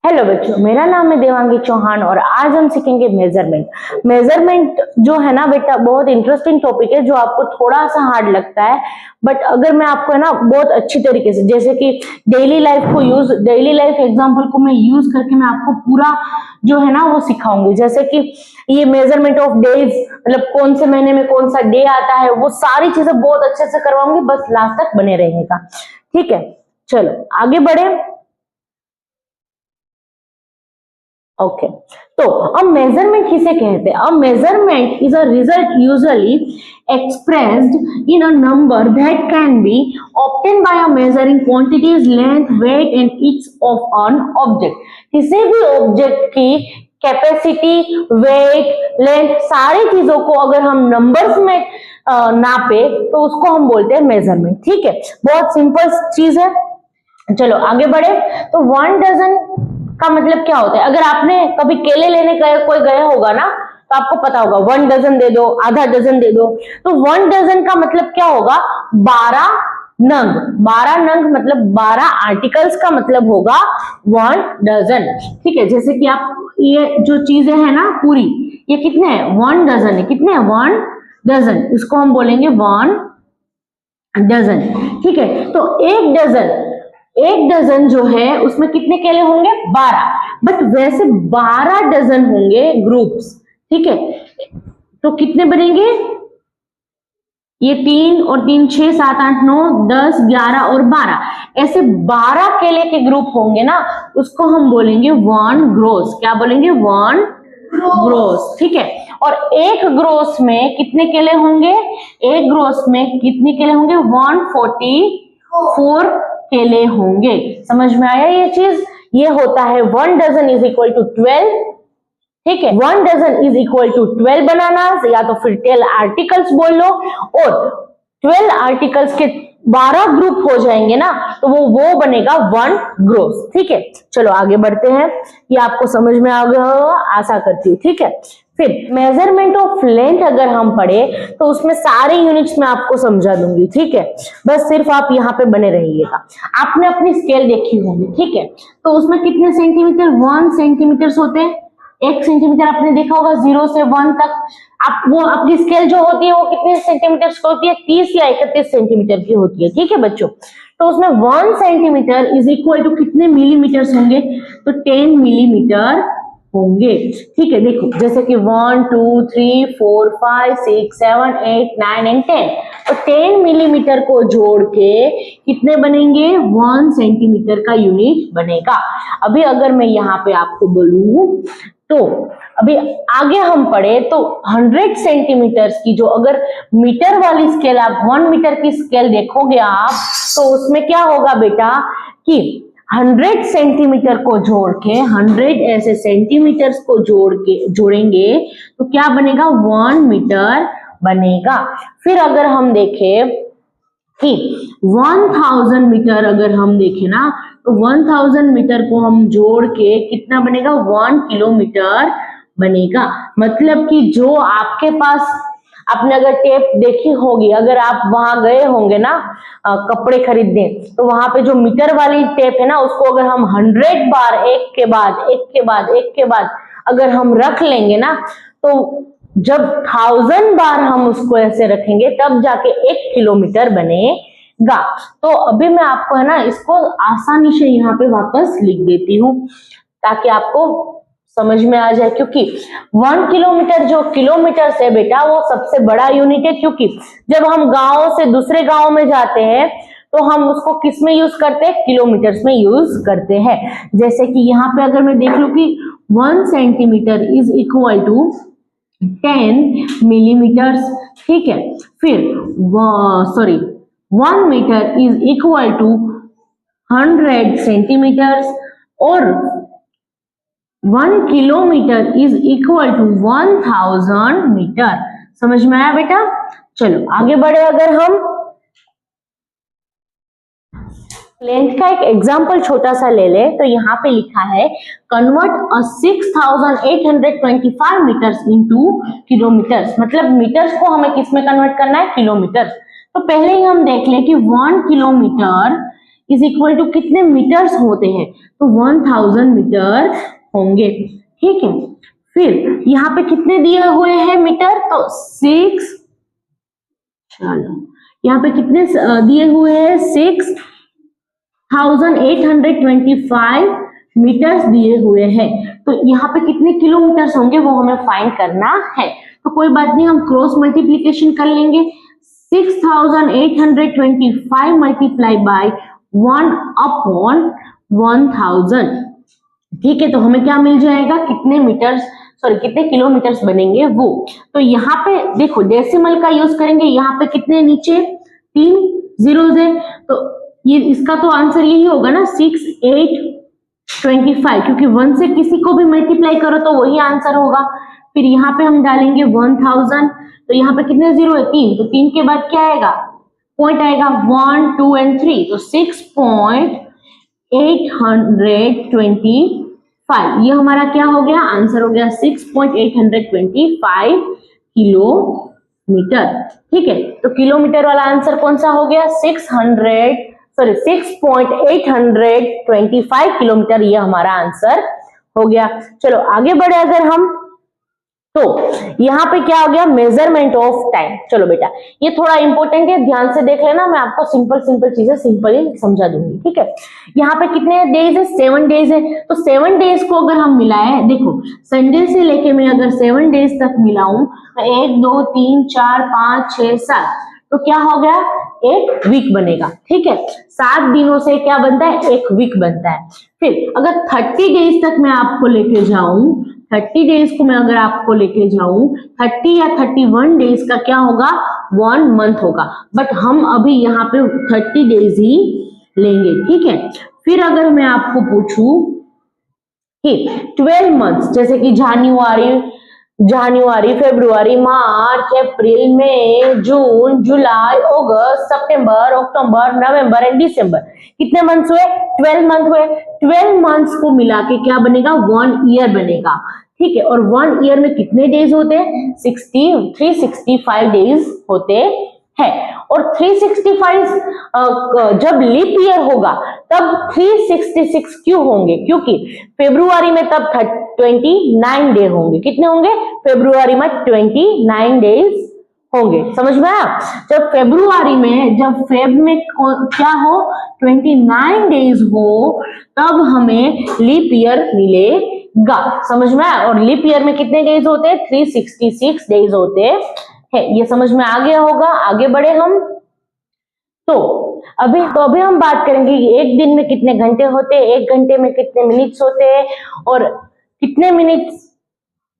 Hello बच्चों, मेरा नाम है देवांगी चौहान और आज हम सीखेंगे मेजरमेंट। मेजरमेंट जो है ना बेटा, बहुत इंटरेस्टिंग टॉपिक है जो आपको थोड़ा सा हार्ड लगता है, बट अगर मैं आपको है ना बहुत अच्छी तरीके से, जैसे कि डेली लाइफ एग्जांपल को मैं यूज करके मैं आपको पूरा जो है ना वो सिखाऊंगी। जैसे कि ये मेजरमेंट ऑफ डेज, मतलब कौन से महीने में कौन सा डे आता है, वो सारी चीजें बहुत अच्छे से करवाऊंगी। बस लास्ट तक बने रहेगा, ठीक है। चलो आगे बढ़े। ओके, तो अब मेजरमेंट किसे कहते हैं? अब measurement is a result usually expressed in a number that can be obtained by a measuring quantities, length, weight and each of an object। किसी भी ऑब्जेक्ट की कैपेसिटी, वेट, लेंथ, सारी चीजों को अगर हम नंबर्स में नापे तो उसको हम बोलते हैं मेजरमेंट, ठीक है। बहुत सिंपल चीज है। चलो आगे बढ़े। तो 1 डजन का मतलब क्या होता है? अगर आपने कभी केले लेने कोई गया होगा ना, तो आपको पता होगा 1 डजन दे दो, आधा डजन दे दो। तो 1 डजन का मतलब क्या होगा? 12 नंग। 12 नंग मतलब 12 आर्टिकल्स का मतलब होगा 1 डजन, ठीक है। जैसे कि आप ये जो चीजें है ना पूरी, ये कितने हैं? 1 डजन है। कितने हैं? 1 डजन। इसको हम बोलेंगे 1 डजन, ठीक है। तो एक डजन जो है उसमें कितने केले होंगे? 12। बट वैसे 12 डजन होंगे ग्रुप्स, ठीक है। तो कितने बनेंगे? ये 3 और 3 6 7 8 9 10 11 और 12, ऐसे 12 केले के ग्रुप होंगे ना, उसको हम बोलेंगे 1 ग्रोस। क्या बोलेंगे? 1 ग्रोस, ठीक है। और एक ग्रोस में कितने केले होंगे? एक ग्रोस में कितने केले होंगे? 144 केले होंगे। समझ में आया ये चीज? ये होता है 1 डजन इज इक्वल टू 12, ठीक है। 1 dozen is equal to 12 bananas, या तो फिर 12 आर्टिकल्स बोल लो। और 12 आर्टिकल्स के 12 ग्रुप हो जाएंगे ना, तो वो बनेगा 1 ग्रोस, ठीक है। चलो आगे बढ़ते हैं। ये आपको समझ में आ गया होगा, आशा करती हूँ, ठीक है। फिर मेजरमेंट ऑफ लेंथ अगर हम पढ़े तो उसमें सारे यूनिट्स में आपको समझा दूंगी, ठीक है। बस सिर्फ आप यहाँ पे बने रहिएगा। आपने अपनी स्केल देखी होगी, ठीक है। तो उसमें कितने सेंटीमीटर? 1 सेंटीमीटर होते हैं। 1 सेंटीमीटर आपने देखा होगा 0 से 1 तक। आप वो आपकी स्केल जो होती है वो कितने सेंटीमीटर की होती है? 30 या 31 सेंटीमीटर की होती है, ठीक है बच्चों। तो उसमें 1 सेंटीमीटर इज इक्वल टू कितने मिलीमीटर होंगे? तो 10 मिलीमीटर होंगे, ठीक है। देखो जैसे कि 1 2 3 4 5 6 7 8 9 एंड 10, तो 10 मिलीमीटर को जोड़ के कितने बनेंगे? 1 सेंटीमीटर का यूनिट बनेगा। अभी अगर मैं यहाँ पे आपको बोलूं, तो अभी आगे हम पढ़े तो 100 सेंटीमीटर की जो अगर मीटर वाली स्केल, आप 1 मीटर की स्केल देखोगे आप, तो उसमें क्या होगा बेटा कि 100 सेंटीमीटर को जोड़ के 100 ऐसे सेंटीमीटर्स को जोड़ेंगे तो क्या बनेगा? 1 मीटर बनेगा। फिर अगर हम देखें कि 1000 मीटर अगर हम देखें ना, तो 1000 मीटर को हम जोड़ के कितना बनेगा? 1 किलोमीटर बनेगा। मतलब कि जो आपके पास, आपने अगर टेप देखी होगी, अगर आप वहां गए होंगे ना कपड़े खरीदने, तो वहां पे जो मीटर वाली टेप है ना, उसको अगर हम 100 बार एक के बाद अगर हम रख लेंगे ना, तो जब 1000 बार हम उसको ऐसे रखेंगे तब जाके 1 किलोमीटर बनेगा। तो अभी मैं आपको है ना इसको आसानी से यहाँ पे वापस लिख देती हूँ ताकि आपको समझ में आ जाए, क्योंकि 1 किलोमीटर जो किलोमीटर से बेटा वो सबसे बड़ा यूनिट है। क्योंकि जब हम गांव से दूसरे गांव में जाते हैं तो हम उसको किस में यूज करते हैं? किलोमीटर्स में यूज करते हैं। जैसे कि यहाँ पे अगर मैं देख लूं कि 1 centimetre is equal to 10 millimetres, ठीक है। फिर 1 metre is equal to 100 centimetres और 1 kilometre is equal to 1000 metre. समझ में आया बेटा? चलो आगे बढ़े। अगर हम लेंथ का एक एग्जांपल छोटा सा ले ले, तो यहाँ पे लिखा है कन्वर्ट 6825 मीटर्स इनटू किलोमीटर्स। मतलब मीटर्स को हमें किस में कन्वर्ट करना है? किलोमीटर। तो पहले ही हम देख लें कि 1 किलोमीटर इज इक्वल टू कितने मीटर्स होते हैं, तो 1000 मीटर होंगे। ठीक है, फिर यहाँ पे कितने दिए हुए हैं मीटर, तो 6, चलो यहाँ पे कितने दिए हुए हैं, 6825 मीटर्स दिए हुए हैं। तो यहाँ पे कितने किलोमीटर्स होंगे वो हमें फाइंड करना है। तो कोई बात नहीं, हम क्रॉस मल्टीप्लीकेशन कर लेंगे। 6825 मल्टीप्लाई बाय 1/1000। ठीक है, तो हमें क्या मिल जाएगा, कितने मीटर्स कितने किलोमीटर्स बनेंगे वो। तो यहाँ पे देखो डेसिमल का यूज करेंगे, यहाँ पे कितने नीचे 3 जीरोस है, तो ये इसका तो आंसर यही होगा ना 6825, क्योंकि 1 से किसी को भी मल्टीप्लाई करो तो वही आंसर होगा। फिर यहाँ पे हम डालेंगे 1000, तो यहाँ पे कितने जीरो है, 3, तो 3 के बाद क्या आएगा, पॉइंट आएगा 1 2 एंड 3, तो 6.825, ये हमारा क्या हो गया, आंसर हो गया 6.825 किलोमीटर। ठीक है, तो किलोमीटर वाला आंसर कौन सा हो गया, 6.825 किलोमीटर, ये हमारा आंसर हो गया। चलो आगे बढ़े अगर हम, तो यहाँ पे क्या हो गया, मेजरमेंट ऑफ टाइम। चलो बेटा ये थोड़ा इंपॉर्टेंट है, ध्यान से देख लेना, मैं आपको सिंपल चीजें सिंपली समझा दूंगी। ठीक है, यहाँ पे कितने डेज है, 7 डेज है। तो 7 डेज को अगर हम मिलाए, देखो संडे से लेके मैं अगर 7 डेज तक मिलाऊं, तो 1 2 3 4 5 6 7, तो क्या हो गया, एक वीक बनेगा। ठीक है, 7 दिनों से क्या बनता है, एक वीक बनता है। फिर अगर 30 डेज तक मैं आपको लेके जाऊं, 30 डेज को मैं अगर आपको लेके जाऊं, 30 या 31 डेज का क्या होगा, 1 मंथ होगा। बट हम अभी यहाँ पे 30 डेज ही लेंगे। ठीक है, फिर अगर मैं आपको पूछूं कि 12 मंथ्स, जैसे कि जनवरी, फरवरी, मार्च, अप्रैल, मई, जून, जुलाई, अगस्त, सितंबर, अक्टूबर, नवंबर एंड दिसंबर, कितने मंथ्स हुए, 12 मंथ हुए। 12 मंथ्स को मिला के क्या बनेगा, 1 ईयर बनेगा। ठीक है, और 1 ईयर में कितने डेज होते हैं, 365 डेज होते हैं। और 365 जब लीप ईयर होगा तब 366 क्यों होंगे, क्योंकि फरवरी में तब 29 डे होंगे। कितने होंगे, फरवरी में 29 डेज होंगे। समझ में आया, जब फरवरी में, जब फेब में क्या हो, 29 डेज हो, तब हमें लीप ईयर मिलेगा। समझ में आया, और लीप ईयर में कितने डेज होते हैं, 366 डेज होते हैं। ये समझ में आ गया होगा। आगे बढ़े हम, तो अभी हम बात करेंगे कि एक दिन में कितने घंटे होते हैं, एक घंटे में कितने मिनट्स होते हैं, और कितने मिनट्स,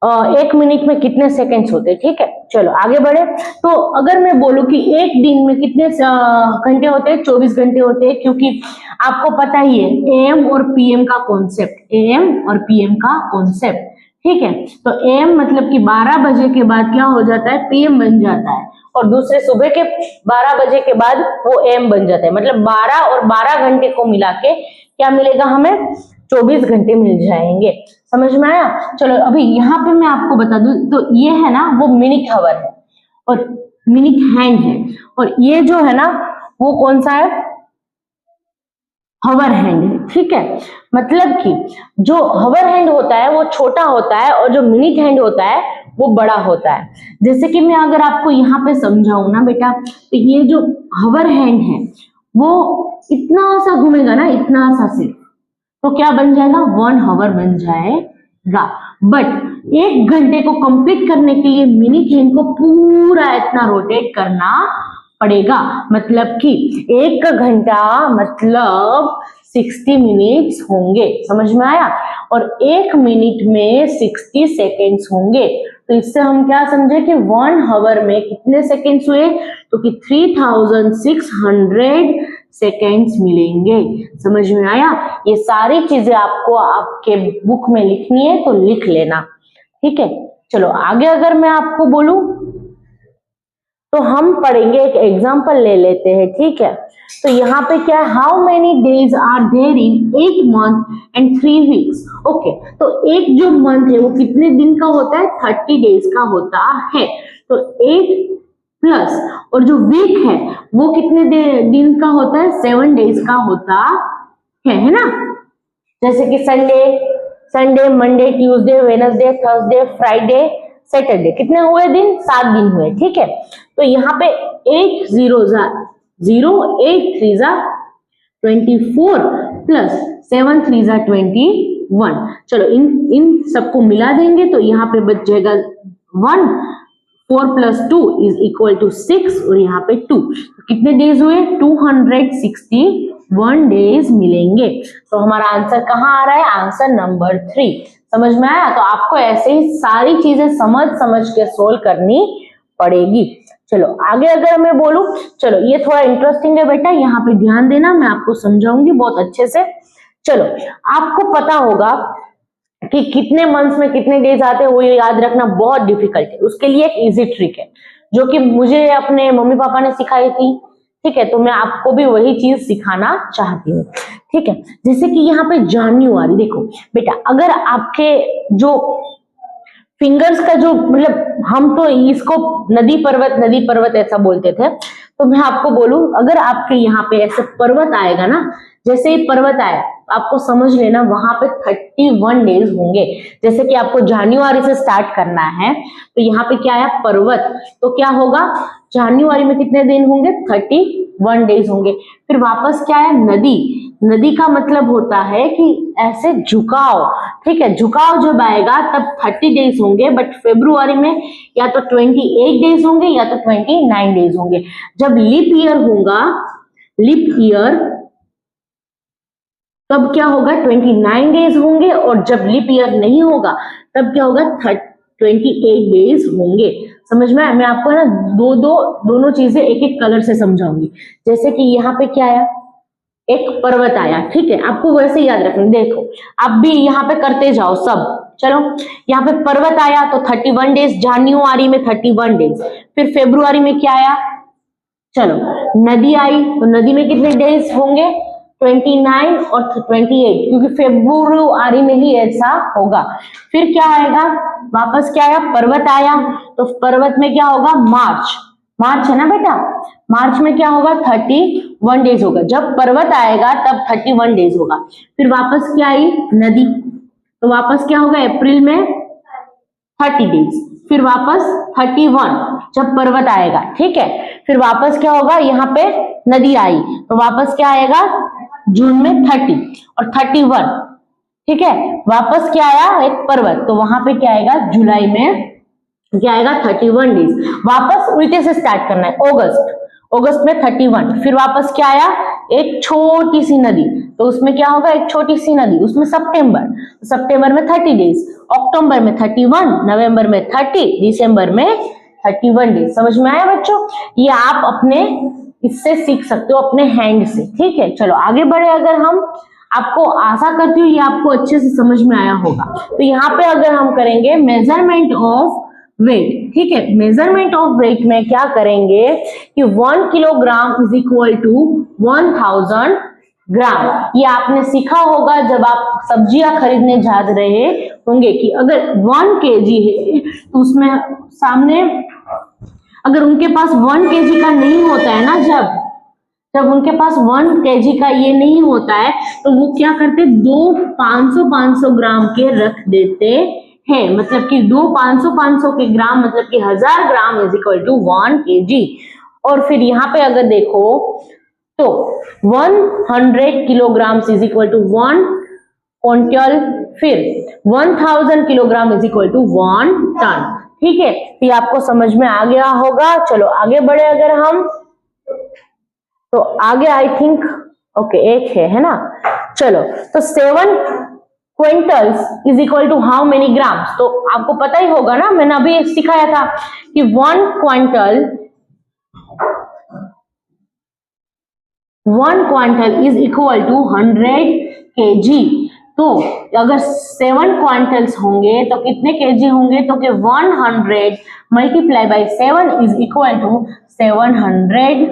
1 मिनट में कितने सेकंड्स होते हैं। ठीक है, चलो आगे बढ़े। तो अगर मैं बोलूं कि एक दिन में कितने घंटे होते हैं, 24 घंटे होते हैं, क्योंकि आपको पता ही है एएम और पीएम का कॉन्सेप्ट, एएम और पीएम का कॉन्सेप्ट। ठीक है, तो एएम मतलब कि 12 बजे के बाद क्या हो जाता है, पीएम बन जाता है, और दूसरे सुबह के 12 बजे के बाद वो एएम बन जाता है। मतलब 12 और 12 घंटे को मिला के क्या मिलेगा, हमें 24 घंटे मिल जाएंगे। समझ में आया। चलो अभी यहाँ पे मैं आपको बता दूं, तो ये है ना वो मिनट हावर है और मिनट हैंड है, और ये जो है ना वो कौन सा है, हवर हैंड है। ठीक है, मतलब कि जो हवर हैंड होता है वो छोटा होता है, और जो मिनट हैंड होता है वो बड़ा होता है। जैसे कि मैं अगर आपको यहाँ पे समझाऊं ना बेटा, तो ये जो हवर हैंड है वो इतना सा घूमेगा ना, इतना सा सिर्फ, तो क्या बन जाएगा, 1 हावर बन जाएगा। बट 1 घंटे को कंप्लीट करने के लिए मिनट हैंड को पूरा इतना रोटेट करना पड़ेगा। मतलब कि 1 घंटा मतलब 60 मिनट्स होंगे। समझ में आया, और 1 मिनट में 60 सेकेंड्स होंगे। तो इससे हम क्या समझे कि 1 हावर में कितने सेकेंड्स हुए, तो कि 3600 सेकेंड्स मिलेंगे। समझ में आया। ये सारी चीजें आपको आपके बुक में लिखनी है, तो लिख लेना। ठीक है, चलो आगे अगर मैं आपको बोलूं तो हम पढ़ेंगे, एक एग्जांपल ले लेते हैं। ठीक है, तो यहाँ पे क्या है, how many days are there in 8 month and 3 weeks. Okay, तो एक जो मंथ है वो कितने दिन का होता है, 30 डेज का होता है। तो 8 प्लस, और जो वीक है वो कितने दिन का होता है, 7 डेज का होता है ना। जैसे कि Sunday, Monday, Tuesday, Wednesday, Thursday, Friday, Saturday, कितने हुए दिन, 7 दिन हुए, ठीक है। तो यहाँ पे 8 0 0, 8 3 24 प्लस 7 3 21। चलो इन सबको मिला देंगे तो यहाँ पे बच जाएगा 1, 4 + 2 = 6 और यहाँ पे 2, तो कितने डेज हुए, 261 डेज मिलेंगे। तो हमारा आंसर कहाँ आ रहा है, आंसर नंबर 3। समझ में आया। तो आपको ऐसे ही सारी चीजें समझ के सोल्व करनी पड़ेगी। चलो आगे अगर मैं बोलूं, चलो ये थोड़ा इंटरेस्टिंग है बेटा, यहाँ पे ध्यान देना, मैं आपको समझाऊंगी बहुत अच्छे से। चलो आपको पता होगा कि कितने मंथ्स में कितने डेज आते हैं, वो याद रखना बहुत डिफिकल्ट है। उसके लिए एक इजी ट्रिक है जो कि मुझे अपने मम्मी पापा ने सिखाई थी, ठीक है। तो मैं आपको भी वही चीज सिखाना चाहती हूँ, ठीक है। जैसे कि यहाँ पे जनवरी, देखो बेटा, अगर आपके जो फिंगर्स का जो मतलब, हम तो इसको नदी पर्वत ऐसा बोलते थे, तो मैं आपको बोलूं, अगर आपके यहाँ पे ऐसे पर्वत आएगा ना, जैसे ही पर्वत आए आपको समझ लेना वहां पे 31 डेज होंगे। जैसे कि आपको जनवरी से स्टार्ट करना है, तो यहाँ पे क्या है, पर्वत, तो क्या होगा, जनवरी में कितने दिन होंगे, 31 डेज होंगे। फिर वापस क्या है, नदी का मतलब होता है कि ऐसे झुकाव, ठीक है। झुकाव जब आएगा तब 30 डेज होंगे, बट फेब्रुआरी में या तो 28 डेज होंगे या तो 29 डेज होंगे। जब लीप ईयर होगा, लीप ईयर, तब क्या होगा, 29 डेज होंगे, और जब लीप ईयर नहीं होगा तब क्या होगा, 28 डेज होंगे। समझ में, मैं आपको ना दोनों चीजें एक एक कलर से समझाऊंगी। जैसे कि यहाँ पे क्या आया, एक पर्वत आया, ठीक है, आपको वैसे याद रखना। देखो आप भी यहाँ पे करते जाओ सब। चलो यहाँ पे पर्वत आया तो 31 डेज, जनवरी में 31 डेज। फिर फेब्रुआरी में क्या आया, चलो नदी आई, तो नदी में कितने डेज होंगे, 29 और 28, क्योंकि फेब्रुआरी में ही ऐसा होगा। फिर क्या आएगा, वापस क्या आया, पर्वत आया, तो पर्वत में क्या होगा, मार्च है ना बेटा, मार्च में क्या होगा, 31 डेज होगा। जब पर्वत आएगा तब 31 डेज होगा। फिर वापस क्या आई, नदी, तो वापस क्या होगा, अप्रैल में 30 डेज। फिर वापस 31 जब पर्वत आएगा, ठीक है। फिर वापस क्या होगा, यहाँ पे नदी आई, तो वापस क्या आएगा, जून में 30 और 31, ठीक है। वापस क्या आया, एक पर्वत, तो वहां पे क्या आएगा, जुलाई में क्या आएगा, 31 डेज। वापस उल्टे से स्टार्ट करना है, अगस्त में 31। फिर वापस क्या आया, एक छोटी सी नदी, तो उसमें क्या होगा, एक छोटी सी नदी, उसमें सितंबर में 30 डेज, अक्टूबर में 31, नवंबर में 30, दिसंबर में 31 डेज। समझ में आया बच्चों, ये आप अपने इससे सीख सकते हो, अपने हैंड से, ठीक है। चलो आगे बढ़े, अगर हम, आपको आशा करती हूँ ये आपको अच्छे से समझ में आया होगा। तो यहाँ पे अगर हम करेंगे मेजरमेंट ऑफ वेट, ठीक है, मेजरमेंट ऑफ वेट में क्या करेंगे कि 1 किलोग्राम इज इक्वल टू 1000 ग्राम। ये आपने सीखा होगा जब आप सब्जियां खरीदने जा रहे होंगे कि अगर 1 kg है तो उसमें सामने, अगर उनके पास 1 kg का नहीं होता है ना, जब उनके पास 1 kg का ये नहीं होता है, तो वो क्या करते, 2 500 ग्राम के रख देते हैं। मतलब कि 2 500 के ग्राम, मतलब कि 1000 gram is equal to 1 kg। और फिर यहाँ पे अगर देखो तो 100 kilogram is equal to 1 quintal, फिर 1000 kilogram is equal to 1 tonne, ठीक है। ये आपको समझ में आ गया होगा। चलो आगे बढ़े, अगर हम, तो आगे आई थिंक ओके एक है ना। चलो तो 7 quintals is equal to how many grams, तो आपको पता ही होगा ना, मैंने अभी सिखाया था कि 1 quintal is equal to 100 kg। तो अगर 7 क्विंटल्स होंगे तो कितने केजी होंगे, तो कि 100 multiply by 7 is equal to 700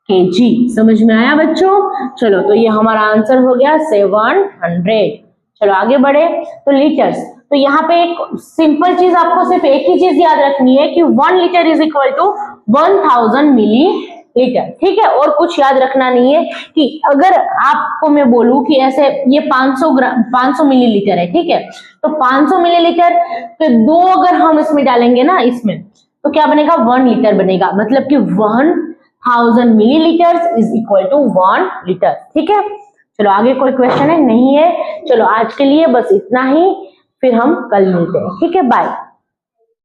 kg। समझ में आया बच्चों। चलो तो ये हमारा आंसर हो गया 700। चलो आगे बढ़े, तो लीटर्स, तो यहाँ पे एक सिंपल चीज आपको सिर्फ एक ही चीज याद रखनी है कि 1 litre is equal to 1000 millilitre, ठीक है। और कुछ याद रखना नहीं है कि अगर आपको मैं बोलूं कि ऐसे ये 500 मिलीलीटर है, ठीक है, तो 500 मिलीलीटर के 2 अगर हम इसमें डालेंगे ना, इसमें, तो क्या बनेगा, 1 लीटर बनेगा, मतलब कि 1000 millilitre is equal to 1 litre, ठीक है। चलो आगे कोई क्वेश्चन है? नहीं है। चलो आज के लिए बस इतना ही, फिर हम कल मिलते हैं, ठीक है, बाय।